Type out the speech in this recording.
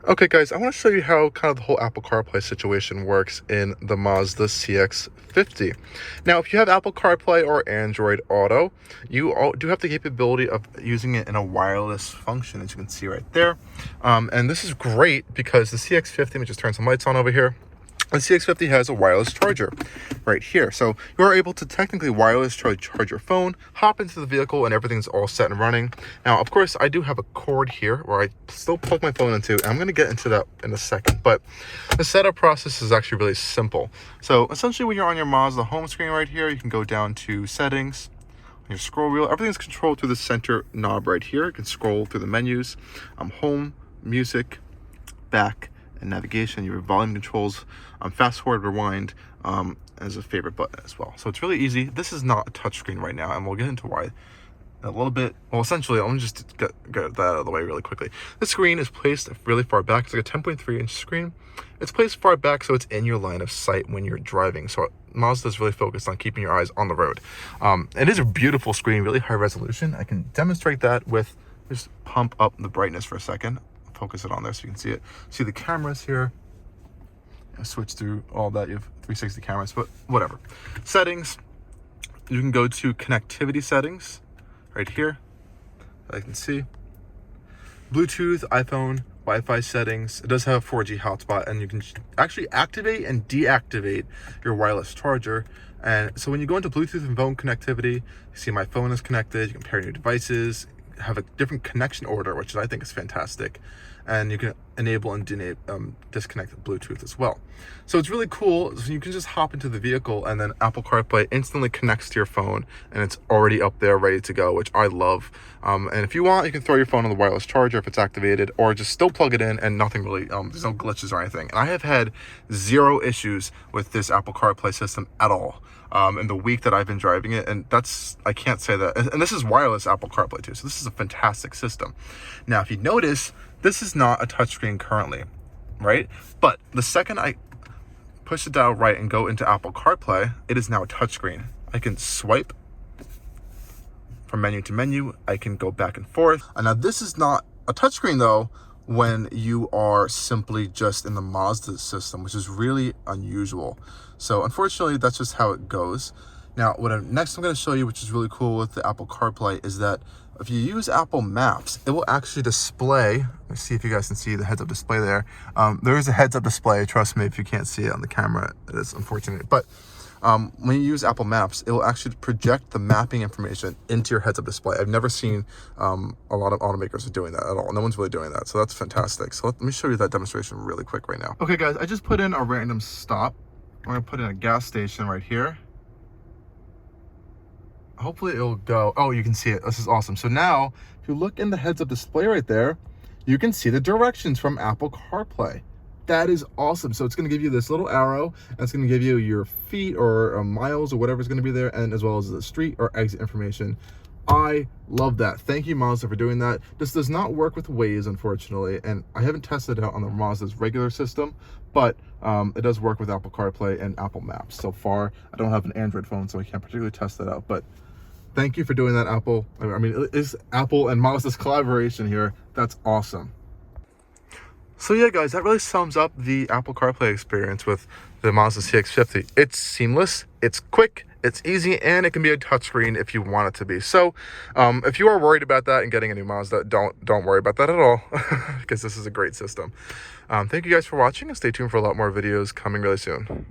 Okay guys, I want to show you how kind of the whole Apple CarPlay situation works in the Mazda CX-50. Now, if you have Apple CarPlay or Android Auto, you do have the capability of using it in a wireless function, as you can see right there. And this is great because the CX-50, let me just turn some lights on over here. The CX-50 has a wireless charger right here. So you are able to technically wireless charge your phone, hop into the vehicle, and everything's all set and running. Now, of course, I do have a cord here where I still plug my phone into, and I'm going to get into that in a second. But the setup process is actually really simple. So essentially, when you're on your Mazda home screen right here, you can go down to settings, your scroll wheel. Everything's controlled through the center knob right here. You can scroll through the menus, home, music, back, and navigation. Your volume controls, fast forward, rewind, as a favorite button as well. So it's really easy. This is not a touchscreen right now, and we'll get into why a little bit. Well, essentially, I'm just get that out of the way really quickly. The screen is placed really far back. It's like a 10.3-inch screen. It's placed far back so it's in your line of sight when you're driving. So Mazda is really focused on keeping your eyes on the road. It is a beautiful screen, really high resolution. I can demonstrate that with just pump up the brightness for a second. Focus it on there so you can see it. See the cameras here. I switch through all that. You have 360 cameras, but whatever. Settings. You can go to connectivity settings right here. I can see Bluetooth, iPhone, Wi-Fi settings. It does have a 4G hotspot, and you can actually activate and deactivate your wireless charger. And so when you go into Bluetooth and phone connectivity, you see my phone is connected. You can pair new devices, have a different connection order, which I think is fantastic, and you can enable and disconnect Bluetooth as well. So it's really cool. So you can just hop into the vehicle, and then Apple CarPlay instantly connects to your phone, and it's already up there ready to go, which I love. And if you want, you can throw your phone on the wireless charger if it's activated, or just still plug it in and nothing really, there's no glitches or anything. And I have had zero issues with this Apple CarPlay system at all in the week that I've been driving it, and I can't say that. And this is wireless Apple CarPlay too, so this is a fantastic system. Now, if you notice, this is not a touchscreen currently, right? But the second I push the dial right and go into Apple CarPlay, it is now a touchscreen. I can swipe from menu to menu. I can go back and forth. And now this is not a touchscreen though when you are simply just in the Mazda system, which is really unusual. So unfortunately, that's just how it goes. Now, next I'm going to show you, which is really cool with the Apple CarPlay, is that if you use Apple Maps, it will actually display. Let's see if you guys can see the heads-up display there. There is a heads-up display. Trust me, if you can't see it on the camera, it is unfortunate. But when you use Apple Maps, it will actually project the mapping information into your heads-up display. I've never seen a lot of automakers are doing that at all. No one's really doing that, so that's fantastic. So let me show you that demonstration really quick right now. Okay, guys, I just put in a random stop. I'm going to put in a gas station right here. Hopefully it'll go. Oh, you can see it. This is awesome. So now, if you look in the heads-up display right there, you can see the directions from Apple CarPlay. That is awesome. So it's going to give you this little arrow, and it's going to give you your feet or miles or whatever is going to be there, and as well as the street or exit information. I love that. Thank you, Mazda, for doing that. This does not work with Waze, unfortunately, and I haven't tested it out on the Mazda's regular system, but it does work with Apple CarPlay and Apple Maps. So far, I don't have an Android phone, so I can't particularly test that out, but thank you for doing that, Apple. I mean, it's Apple and Mazda's collaboration here. That's awesome. So yeah, guys, that really sums up the Apple CarPlay experience with the Mazda CX-50. It's seamless, it's quick, it's easy, and it can be a touchscreen if you want it to be. So if you are worried about that and getting a new Mazda, don't worry about that at all, because this is a great system. Thank you guys for watching, and stay tuned for a lot more videos coming really soon.